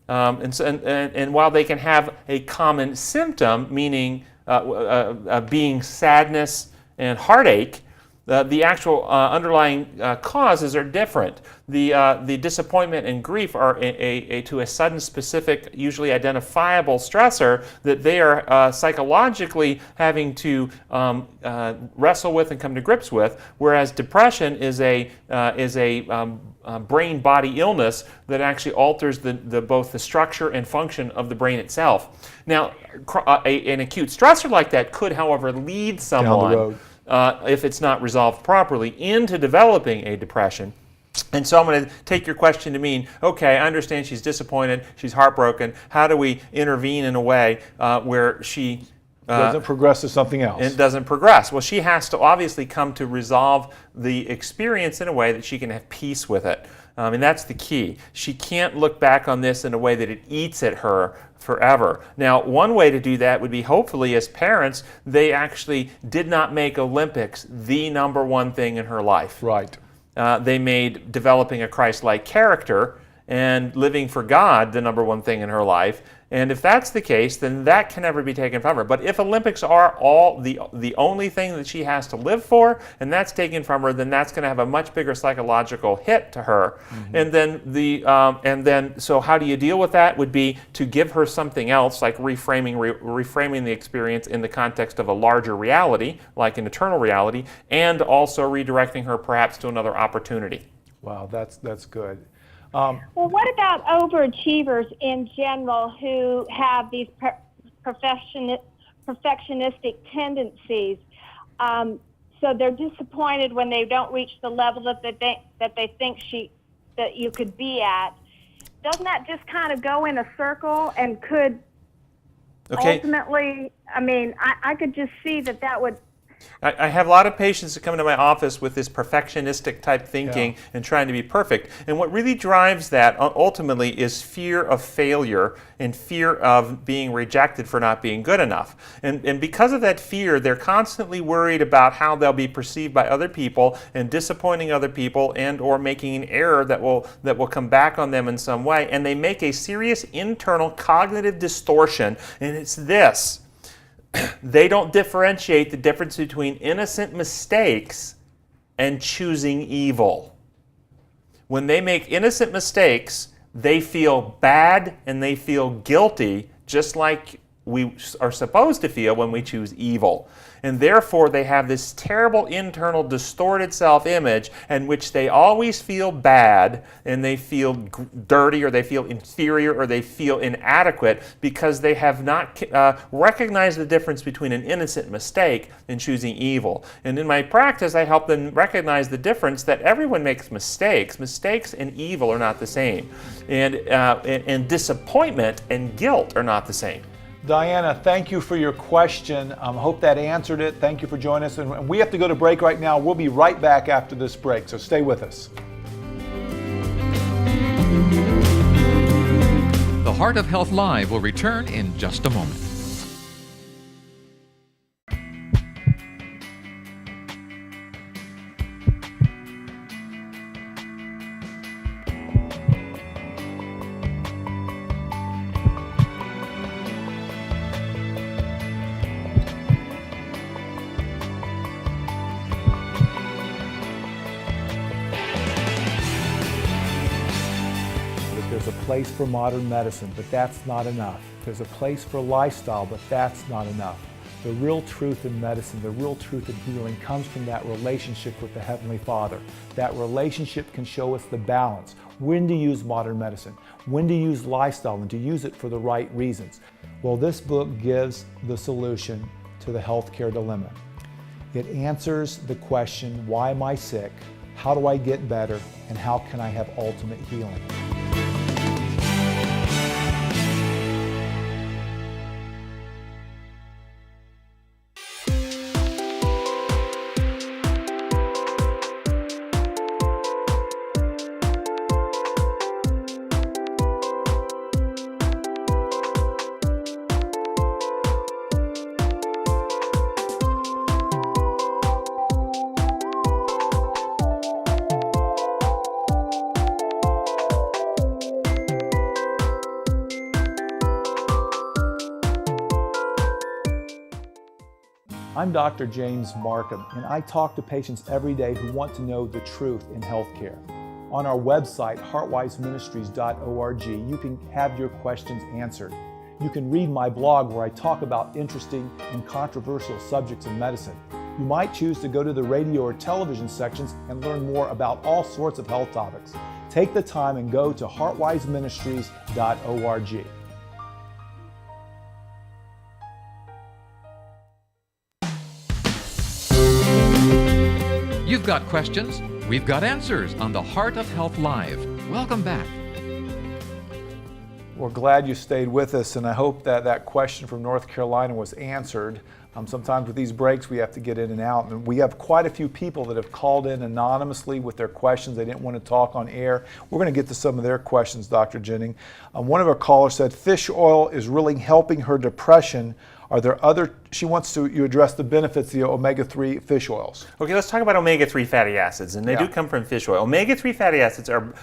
And while they can have a common symptom, meaning being sadness and heartache, The actual underlying causes are different. The disappointment and grief are to a sudden, specific, usually identifiable stressor that they are psychologically having to wrestle with and come to grips with, whereas depression is a brain-body illness that actually alters both the structure and function of the brain itself. Now, an acute stressor like that could, however, lead someone, down the road, if it's not resolved properly, into developing a depression. And so I'm going to take your question to mean, okay, I understand she's disappointed, she's heartbroken. How do we intervene in a way where she doesn't progress to something else? It doesn't progress. Well, she has to obviously come to resolve the experience in a way that she can have peace with it. And that's the key. She can't look back on this in a way that it eats at her forever. Now, one way to do that would be, hopefully, as parents, they actually did not make Olympics the number one thing in her life. Right. They made developing a Christ-like character and living for God the number one thing in her life. And if that's the case, then that can never be taken from her. But if Olympics are all the only thing that she has to live for, and that's taken from her, then that's going to have a much bigger psychological hit to her. Mm-hmm. And then so how do you deal with that? Would be to give her something else, like reframing the experience in the context of a larger reality, like an eternal reality, and also redirecting her perhaps to another opportunity. Wow, that's good. Well, what about overachievers in general who have these perfectionistic tendencies? So they're disappointed when they don't reach the level that they think that you could be at. Doesn't that just kind of go in a circle and could ultimately? I mean, I could just see that would. I have a lot of patients that come into my office with this perfectionistic type thinking and trying to be perfect. And what really drives that ultimately is fear of failure and fear of being rejected for not being good enough. And because of that fear, they're constantly worried about how they'll be perceived by other people and disappointing other people and or making an error that will come back on them in some way. And they make a serious internal cognitive distortion, and it's this. They don't differentiate the difference between innocent mistakes and choosing evil. When they make innocent mistakes, they feel bad and they feel guilty, just like we are supposed to feel when we choose evil. And therefore, they have this terrible internal distorted self-image in which they always feel bad and they feel dirty or they feel inferior or they feel inadequate because they have not recognized the difference between an innocent mistake and choosing evil. And in my practice, I help them recognize the difference that everyone makes mistakes. Mistakes and evil are not the same. And disappointment and guilt are not the same. Diana, thank you for your question. I hope that answered it. Thank you for joining us. And we have to go to break right now. We'll be right back after this break, so stay with us. The Heart of Health Live will return in just a moment. There's a place for modern medicine, but that's not enough. There's a place for lifestyle, but that's not enough. The real truth in medicine, the real truth in healing comes from that relationship with the Heavenly Father. That relationship can show us the balance. When to use modern medicine, when to use lifestyle, and to use it for the right reasons. Well, this book gives the solution to the healthcare dilemma. It answers the question, why am I sick? How do I get better? And how can I have ultimate healing? I'm Dr. James Marcum, and I talk to patients every day who want to know the truth in healthcare. On our website, heartwiseministries.org, you can have your questions answered. You can read my blog where I talk about interesting and controversial subjects in medicine. You might choose to go to the radio or television sections and learn more about all sorts of health topics. Take the time and go to heartwiseministries.org. You've got questions, we've got answers on the Heart of Health Live. Welcome back. We're glad you stayed with us, and I hope that that question from North Carolina was answered. Sometimes with these breaks we have to get in and out, and we have quite a few people that have called in anonymously with their questions. They didn't want to talk on air. We're going to get to some of their questions, Dr. Jennings. One of our callers said fish oil is really helping her depression. Are there other, she wants you address the benefits of the omega-3 fish oils. Okay, let's talk about omega-3 fatty acids, and they do come from fish oil. Omega-3 fatty acids are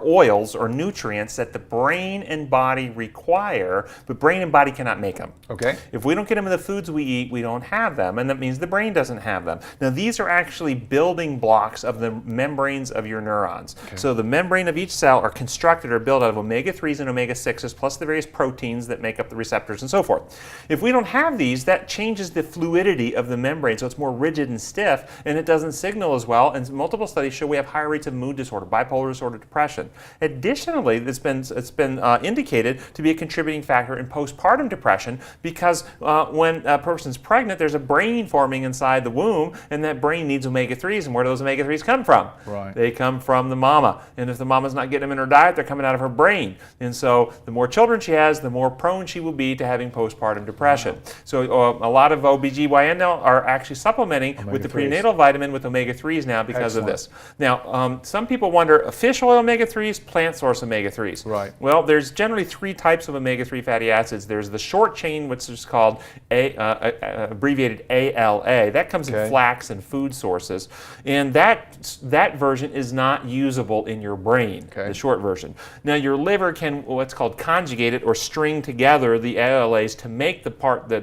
oils or nutrients that the brain and body require, but brain and body cannot make them. Okay. If we don't get them in the foods we eat, we don't have them, and that means the brain doesn't have them. Now, these are actually building blocks of the membranes of your neurons. Okay. So the membrane of each cell are constructed or built out of omega-3s and omega-6s, plus the various proteins that make up the receptors and so forth. If we don't have these, that changes the fluidity of the membrane, so it's more rigid and stiff, and it doesn't signal as well, and multiple studies show we have higher rates of mood disorder, bipolar disorder, depression. Additionally, it's been indicated to be a contributing factor in postpartum depression because when a person's pregnant, there's a brain forming inside the womb, and that brain needs omega-3s, and where do those omega-3s come from? Right. They come from the mama, and if the mama's not getting them in her diet, they're coming out of her brain, and so the more children she has, the more prone she will be to having postpartum depression. Wow. So a lot of OBGYN now are actually supplementing omega-3s with the prenatal vitamin with omega-3s now because of this. Now, some people wonder, fish oil omega-3s, plant source omega-3s. Right. Well, there's generally three types of omega-3 fatty acids. There's the short chain, which is called abbreviated ALA. That comes in flax and food sources. And that version is not usable in your brain, the short version. Now, your liver can what's called conjugate it or string together the ALAs to make the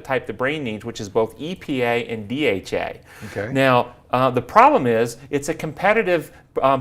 type the brain needs, which is both EPA and DHA. Okay. Now, the problem is it's a competitive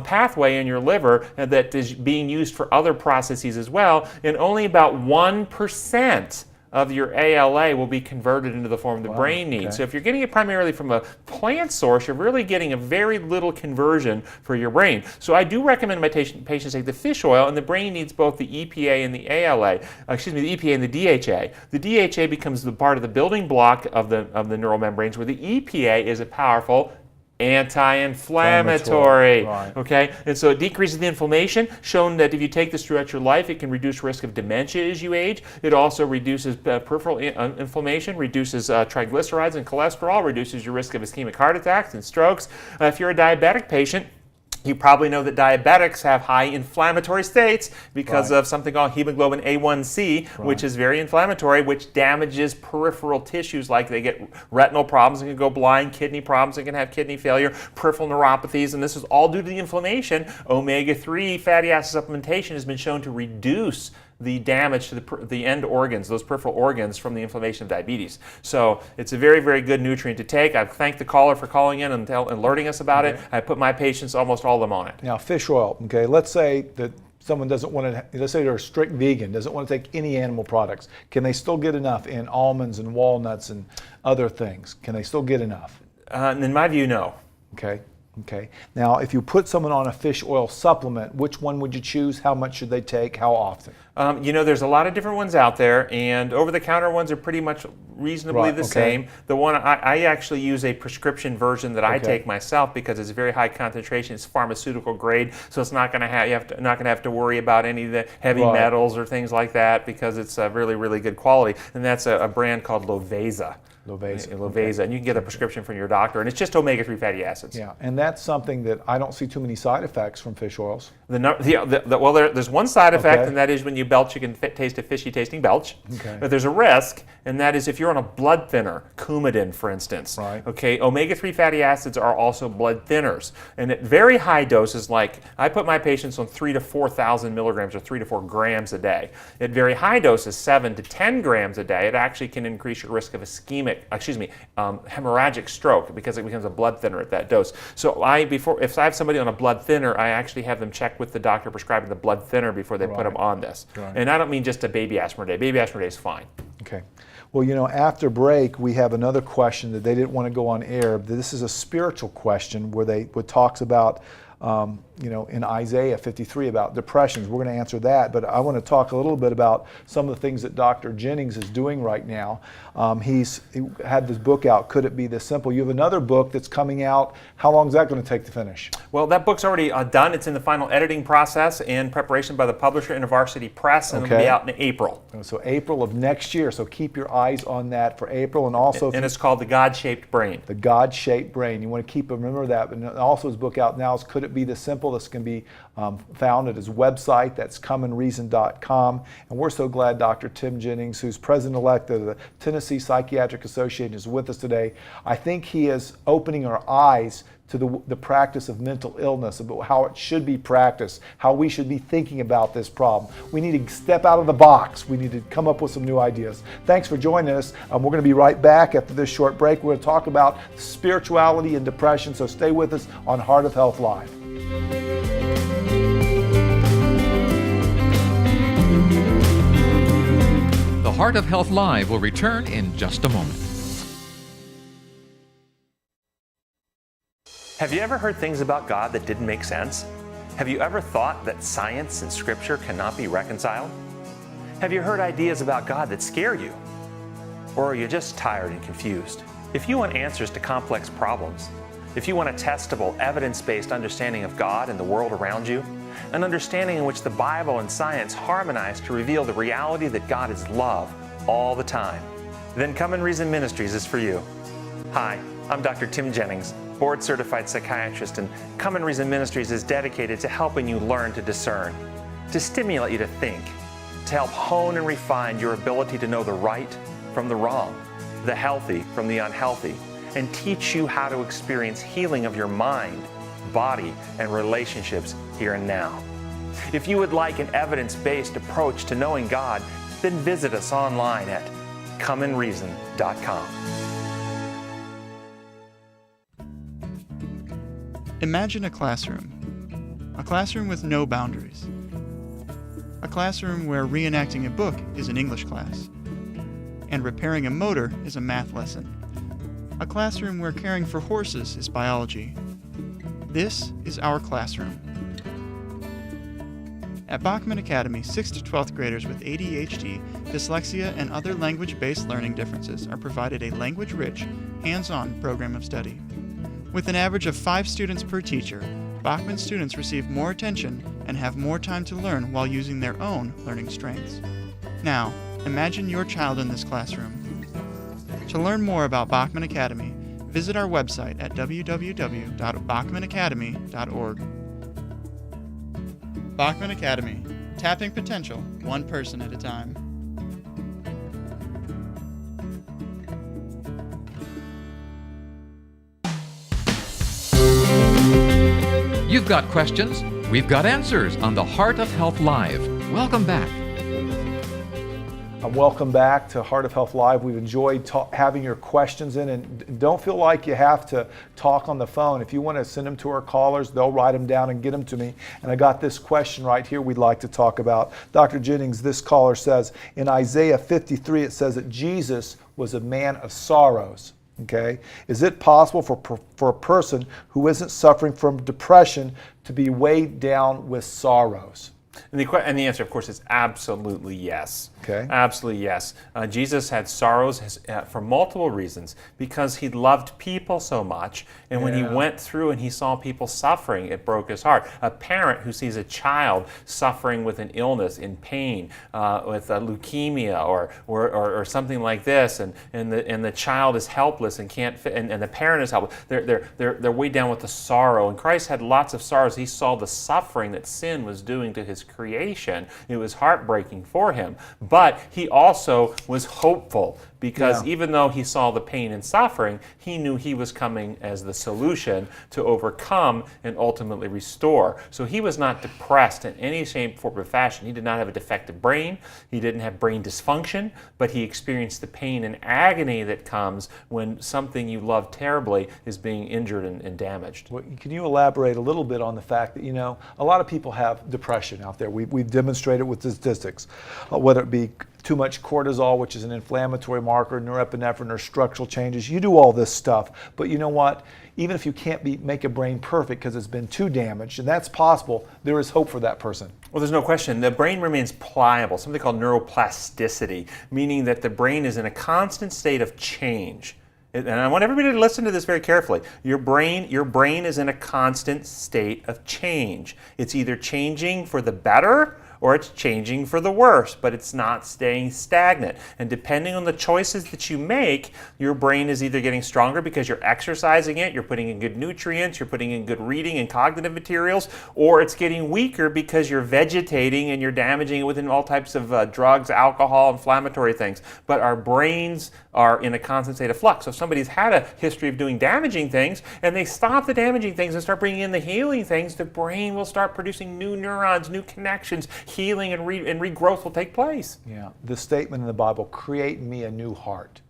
pathway in your liver that is being used for other processes as well, and only about 1% of your ALA will be converted into the form of the brain needs. So if you're getting it primarily from a plant source, you're really getting a very little conversion for your brain. So I do recommend my patients take the fish oil, and the brain needs both the EPA and the ALA, the EPA and the DHA. The DHA becomes the part of the building block of the neural membranes, where the EPA is a powerful anti-inflammatory. Right. Okay, and so it decreases the inflammation, shown that if you take this throughout your life, it can reduce risk of dementia as you age. It also reduces peripheral inflammation, reduces triglycerides and cholesterol, reduces your risk of ischemic heart attacks and strokes. If you're a diabetic patient, you probably know that diabetics have high inflammatory states because of something called hemoglobin A1C, which is very inflammatory, which damages peripheral tissues, like they get retinal problems and can go blind, kidney problems and can have kidney failure, peripheral neuropathies, and this is all due to the inflammation. Omega-3 fatty acid supplementation has been shown to reduce the damage to the end organs, those peripheral organs, from the inflammation of diabetes. So it's a very, very good nutrient to take. I thank the caller for calling in and alerting us about it. I put my patients, almost all of them, on it. Now, fish oil, let's say that someone doesn't want to, let's say they're a strict vegan, doesn't want to take any animal products. Can they still get enough in almonds and walnuts and other things? Can they still get enough? In my view, no. Okay. Now, if you put someone on a fish oil supplement, which one would you choose? How much should they take? How often? There's a lot of different ones out there, and over-the-counter ones are pretty much reasonably the same. The one I actually use a prescription version that I take myself because it's very high concentration. It's pharmaceutical grade, so it's not going to have to worry about any of the heavy metals or things like that because it's really, really good quality. And that's a brand called Loveza. And you can get a prescription from your doctor, and it's just omega-3 fatty acids. Yeah, and that's something that I don't see too many side effects from fish oils. There's one side effect, and that is when you belch, you can taste a fishy tasting belch. But there's a risk, and that is if you're on a blood thinner, Coumadin, for instance. Omega-3 fatty acids are also blood thinners, and at very high doses, like I put my patients on 3,000 to 4,000 milligrams or 3 to 4 grams a day. At very high doses, 7 to 10 grams a day, it actually can increase your risk of ischemic hemorrhagic stroke because it becomes a blood thinner at that dose. So if I have somebody on a blood thinner, I actually have them check with the doctor prescribing the blood thinner before they put them on this. Right. And I don't mean just a baby aspirin a day. Baby aspirin a day is fine. Okay. Well, after break, we have another question that they didn't want to go on air. This is a spiritual question where talks about, in Isaiah 53 about depressions. We're going to answer that, but I want to talk a little bit about some of the things that Dr. Jennings is doing right now. He had this book out, Could It Be This Simple? You have another book that's coming out. How long is that going to take to finish? Well, that book's already done. It's in the final editing process in preparation by the publisher, InterVarsity Press, and it'll be out in April. So April of next year. So keep your eyes on that for April, and also and it's called The God-Shaped Brain. The God-Shaped Brain. You want to remember that. And also his book out now is Could It Be This Simple? This can be found at his website. That's comeandreason.com. And we're so glad Dr. Tim Jennings, who's president-elect of the Tennessee Psychiatric Association, is with us today. I think he is opening our eyes to the practice of mental illness, about how it should be practiced, how we should be thinking about this problem. We need to step out of the box. We need to come up with some new ideas. Thanks for joining us. We're going to be right back after this short break. We're going to talk about spirituality and depression, so stay with us on Heart of Health Live. The Heart of Health Live will return in just a moment. Have you ever heard things about God that didn't make sense? Have you ever thought that science and Scripture cannot be reconciled? Have you heard ideas about God that scare you? Or are you just tired and confused? If you want answers to complex problems, if you want a testable, evidence-based understanding of God and the world around you, an understanding in which the Bible and science harmonize to reveal the reality that God is love all the time, then Come and Reason Ministries is for you. Hi, I'm Dr. Tim Jennings, board-certified psychiatrist, and Come and Reason Ministries is dedicated to helping you learn to discern, to stimulate you to think, to help hone and refine your ability to know the right from the wrong, the healthy from the unhealthy, and teach you how to experience healing of your mind, body, and relationships here and now. If you would like an evidence-based approach to knowing God, then visit us online at comeandreason.com. Imagine a classroom with no boundaries. A classroom where reenacting a book is an English class, and repairing a motor is a math lesson. A classroom where caring for horses is biology. This is our classroom. At Bachman Academy, 6th to 12th graders with ADHD, dyslexia, and other language-based learning differences are provided a language-rich, hands-on program of study. With an average of 5 students per teacher, Bachman students receive more attention and have more time to learn while using their own learning strengths. Now, imagine your child in this classroom. To learn more about Bachman Academy, visit our website at www.bachmanacademy.org. Bachman Academy, tapping potential one person at a time. You've got questions, we've got answers on the Heart of Health Live. Welcome back. Welcome back to Heart of Health Live. We've enjoyed having your questions in, and don't feel like you have to talk on the phone. If you want to send them to our callers, they'll write them down and get them to me. And I got this question right here we'd like to talk about. Dr. Jennings, this caller says, in Isaiah 53, it says that Jesus was a man of sorrows. Okay? Is it possible for a person who isn't suffering from depression to be weighed down with sorrows? And the answer, of course, is absolutely yes. Okay. Absolutely yes. Jesus had sorrows for multiple reasons, because he loved people so much, and when he went through and he saw people suffering, it broke his heart. A parent who sees a child suffering with an illness, in pain, with leukemia or something like this, and the child is helpless and can't fit, and the parent is helpless. They're weighed down with the sorrow. And Christ had lots of sorrows. He saw the suffering that sin was doing to his creation. It was heartbreaking for him. But he also was hopeful, because even though he saw the pain and suffering, he knew he was coming as the solution to overcome and ultimately restore. So he was not depressed in any shape, form, or fashion. He did not have a defective brain. He didn't have brain dysfunction, but he experienced the pain and agony that comes when something you love terribly is being injured and damaged. Well, can you elaborate a little bit on the fact that, a lot of people have depression out there. We've demonstrated with statistics, whether it be too much cortisol, which is an inflammatory marker, norepinephrine, or structural changes. You do all this stuff, but you know what? Even if you can't make a brain perfect because it's been too damaged, and that's possible, there is hope for that person. Well, there's no question. The brain remains pliable, something called neuroplasticity, meaning that the brain is in a constant state of change. And I want everybody to listen to this very carefully. Your brain is in a constant state of change. It's either changing for the better or it's changing for the worse, but it's not staying stagnant. And depending on the choices that you make, your brain is either getting stronger because you're exercising it, you're putting in good nutrients, you're putting in good reading and cognitive materials, or it's getting weaker because you're vegetating and you're damaging it with all types of drugs, alcohol, inflammatory things. But our brains are in a constant state of flux. So if somebody's had a history of doing damaging things and they stop the damaging things and start bringing in the healing things, the brain will start producing new neurons, new connections, healing and regrowth will take place. Yeah, the statement in the Bible, create in me a new heart.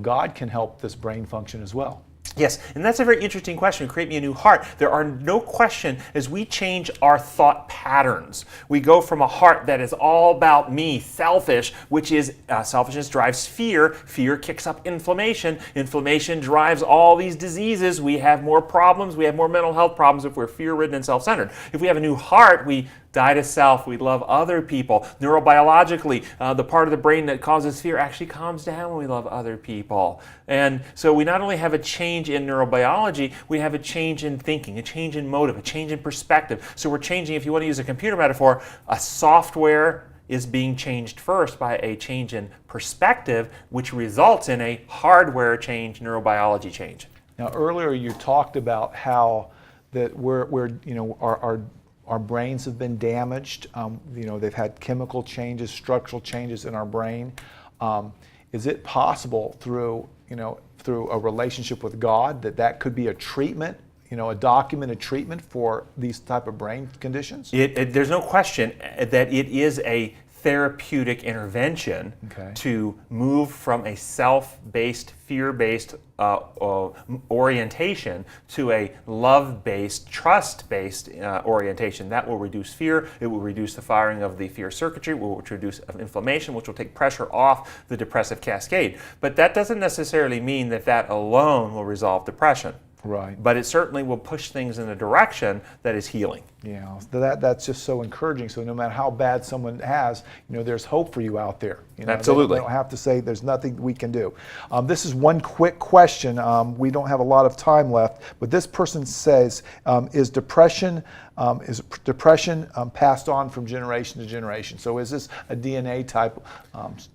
God can help this brain function as well. Yes, and that's a very interesting question. Create me a new heart. There are no question as we change our thought patterns. We go from a heart that is all about me, selfish, which is selfishness drives fear. Fear kicks up inflammation. Inflammation drives all these diseases. We have more problems. We have more mental health problems if we're fear-ridden and self-centered. If we have a new heart, we die to self, we love other people. Neurobiologically, the part of the brain that causes fear actually calms down when we love other people. And so we not only have a change in neurobiology, we have a change in thinking, a change in motive, a change in perspective. So we're changing, if you want to use a computer metaphor, a software is being changed first by a change in perspective, which results in a hardware change, neurobiology change. Now earlier you talked about how that our brains have been damaged. They've had chemical changes, structural changes in our brain. Is it possible through a relationship with God that could be a treatment, a documented treatment for these type of brain conditions? There's no question that it is a therapeutic intervention to move from a self-based, fear-based orientation to a love-based, trust-based orientation. That will reduce fear. It will reduce the firing of the fear circuitry. It will reduce inflammation, which will take pressure off the depressive cascade. But that doesn't necessarily mean that alone will resolve depression. Right. But it certainly will push things in a direction that is healing. Yeah, that's just so encouraging. So no matter how bad someone has, there's hope for you out there. Absolutely. They don't have to say there's nothing we can do. This is one quick question. We don't have a lot of time left, but this person says, is depression passed on from generation to generation? So is this a DNA type?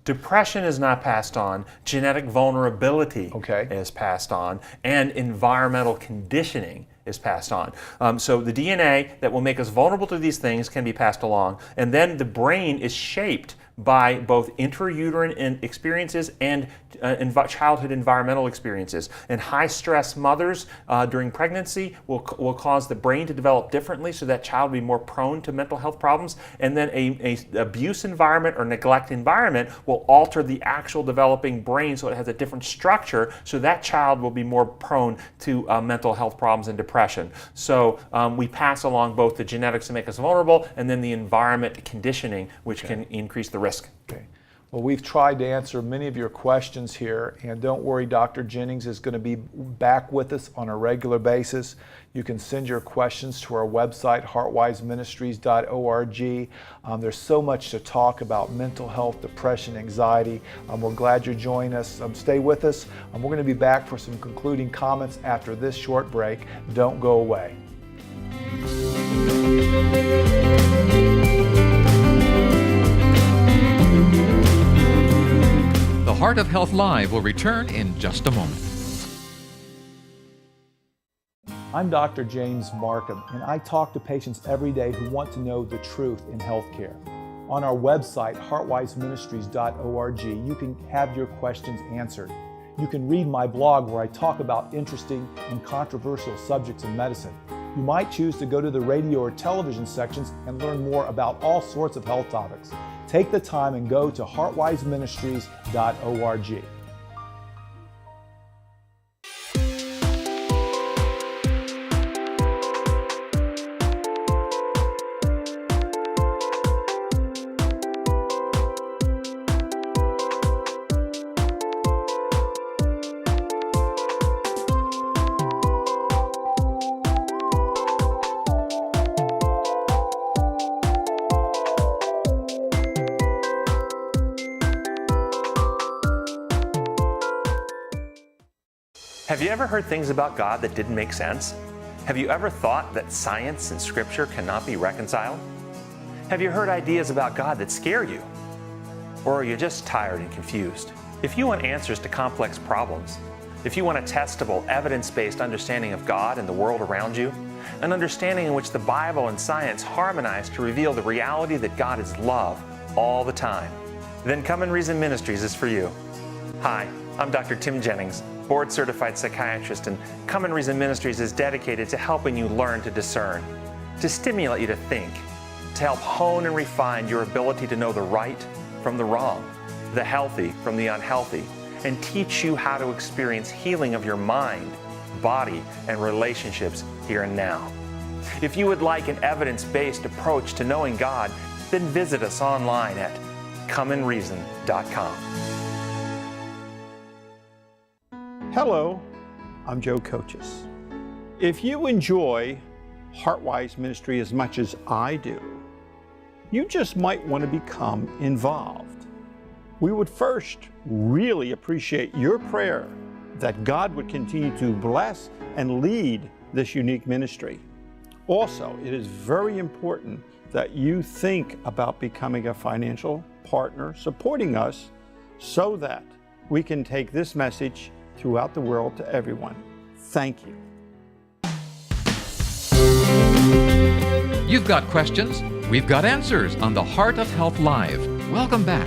Depression is not passed on. Genetic vulnerability is passed on, and environmental conditioning is passed on. So the DNA that will make us vulnerable to these things can be passed along, and then the brain is shaped by both intrauterine experiences and childhood environmental experiences. And high-stress mothers during pregnancy will cause the brain to develop differently, so that child will be more prone to mental health problems. And then a abuse environment or neglect environment will alter the actual developing brain, so it has a different structure, so that child will be more prone to mental health problems and depression. So we pass along both the genetics to make us vulnerable, and then the environment conditioning, which can increase the risk. Okay. Well, we've tried to answer many of your questions here, and don't worry, Dr. Jennings is going to be back with us on a regular basis. You can send your questions to our website, heartwiseministries.org. There's so much to talk about: mental health, depression, anxiety. We're glad you're joining us. Stay with us. We're going to be back for some concluding comments after this short break. Don't go away. The Heart of Health Live will return in just a moment. I'm Dr. James Marcum, and I talk to patients every day who want to know the truth in healthcare. On our website, heartwiseministries.org, you can have your questions answered. You can read my blog where I talk about interesting and controversial subjects in medicine. You might choose to go to the radio or television sections and learn more about all sorts of health topics. Take the time and go to heartwiseministries.org. Have you ever heard things about God that didn't make sense? Have you ever thought that science and Scripture cannot be reconciled? Have you heard ideas about God that scare you? Or are you just tired and confused? If you want answers to complex problems, if you want a testable, evidence-based understanding of God and the world around you, an understanding in which the Bible and science harmonize to reveal the reality that God is love all the time, then Come and Reason Ministries is for you. Hi, I'm Dr. Tim Jennings, board-certified psychiatrist, and Come and Reason Ministries is dedicated to helping you learn to discern, to stimulate you to think, to help hone and refine your ability to know the right from the wrong, the healthy from the unhealthy, and teach you how to experience healing of your mind, body, and relationships here and now. If you would like an evidence-based approach to knowing God, then visit us online at comeandreason.com. Hello, I'm Joe Coaches. If you enjoy Heartwise Ministry as much as I do, you just might want to become involved. We would first really appreciate your prayer that God would continue to bless and lead this unique ministry. Also, it is very important that you think about becoming a financial partner supporting us so that we can take this message throughout the world to everyone. Thank you. You've got questions, we've got answers on the Heart of Health Live. Welcome back.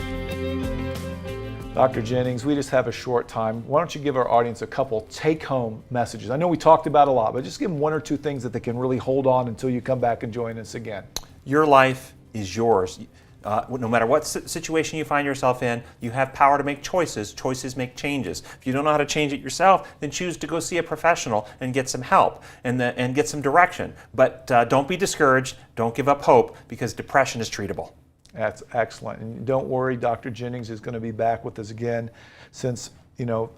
Dr. Jennings, we just have a short time. Why don't you give our audience a couple take-home messages? I know we talked about a lot, but just give them one or two things that they can really hold on until you come back and join us again. Your life is yours. No matter what situation you find yourself in, you have power to make choices. Choices make changes. If you don't know how to change it yourself, then choose to go see a professional and get some help and get some direction. But don't be discouraged. Don't give up hope, because depression is treatable. That's excellent. And don't worry, Dr. Jennings is going to be back with us again, since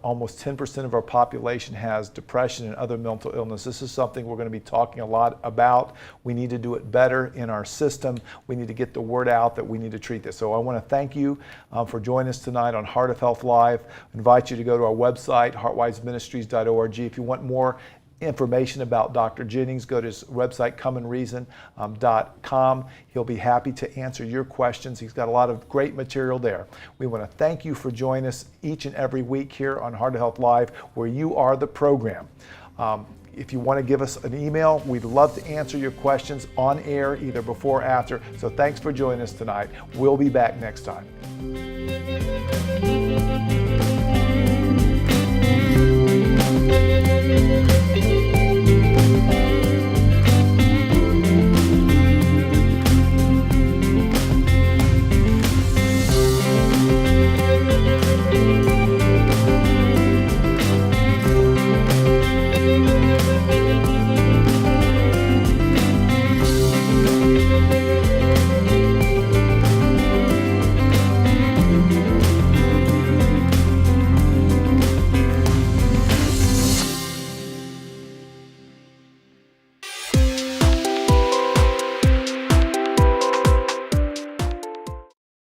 almost 10% of our population has depression and other mental illness. This is something we're going to be talking a lot about. We need to do it better in our system. We need to get the word out that we need to treat this. So I want to thank you for joining us tonight on Heart of Health Live. I invite you to go to our website, heartwiseministries.org. If you want more information about Dr. Jennings, go to his website, comeandreason.com. He'll be happy to answer your questions. He's got a lot of great material there. We want to thank you for joining us each and every week here on Heart of Health Live, where you are the program. If you want to give us an email, we'd love to answer your questions on air, either before or after. So thanks for joining us tonight. We'll be back next time.